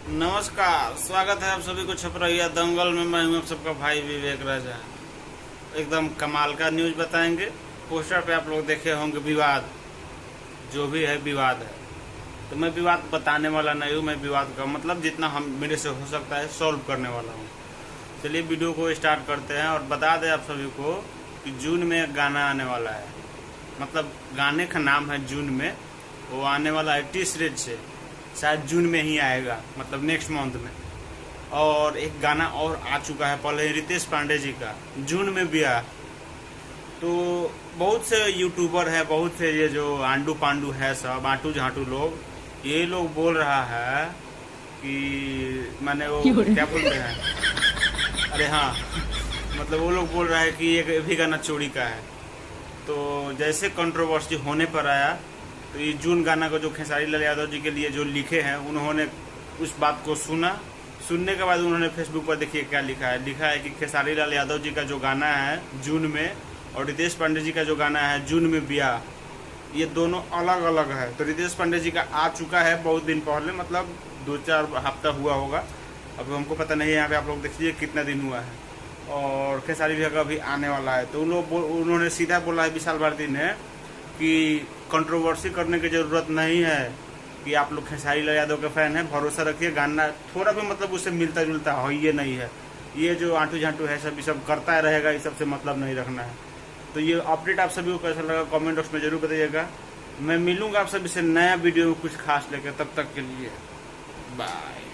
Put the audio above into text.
नमस्कार, स्वागत है आप सभी को छपरहिया दंगल में। मैं हूं आप सबका भाई विवेक राजा। एकदम कमाल का न्यूज बताएंगे। पोस्टर पे आप लोग देखे होंगे विवाद, जो भी है विवाद है। तो मैं विवाद बताने वाला नहीं हूं, मैं विवाद का मतलब जितना हम मेरे से हो सकता है सॉल्व करने वाला हूं। चलिए वीडियो को स्टार्ट करते हैं और बता दें आप सभी को कि जून में एक गाना आने वाला है। मतलब गाने का नाम है जून में, वो आने वाला है टी सीरीज से, शायद जून में ही आएगा, मतलब नेक्स्ट मंथ में। और एक गाना और आ चुका है पहले रितेश पांडे जी का, जून में भी आया। तो बहुत से यूट्यूबर है, बहुत से ये जो आंडू पांडू है, सब आंटू झांटू लोग, ये लोग बोल रहा है कि मैंने वो क्या बोलते हैं, अरे हाँ मतलब वो लोग बोल रहा है कि ये भी गाना चोरी का है। तो जैसे कंट्रोवर्सी होने पर आया, तो ये जून गाना को जो खेसारी लाल यादव जी के लिए जो लिखे हैं, उन्होंने उस बात को सुनने के बाद उन्होंने फेसबुक पर देखिए क्या लिखा है कि खेसारी लाल यादव जी का जो गाना है जून में और रितेश पांडे जी का जो गाना है जून में ब्याह, ये दोनों अलग अलग है। तो रितेश पांडे जी का आ चुका है बहुत दिन पहले, मतलब 2-4 हफ्ता हुआ होगा, अब हमको पता नहीं है। यहाँ पे आप लोग देख लीजिए कितना दिन हुआ है। और खेसारी भैया का भी आने वाला है। तो उन्होंने सीधा बोला है विशाल भारती ने कि कंट्रोवर्सी करने की ज़रूरत नहीं है, कि आप लोग खेसारी लाल यादव के फैन हैं, भरोसा रखिए, गाना थोड़ा भी मतलब उससे मिलता जुलता हो ये नहीं है। ये जो आंटू झांटू है सब, ये सब करता रहेगा, इस सबसे मतलब नहीं रखना है। तो ये अपडेट आप सभी को कैसा लगा कमेंट बॉक्स में जरूर बताइएगा। मैं मिलूंगा आप सभी से नया वीडियो में कुछ खास लेकर, तब तक के लिए बाय।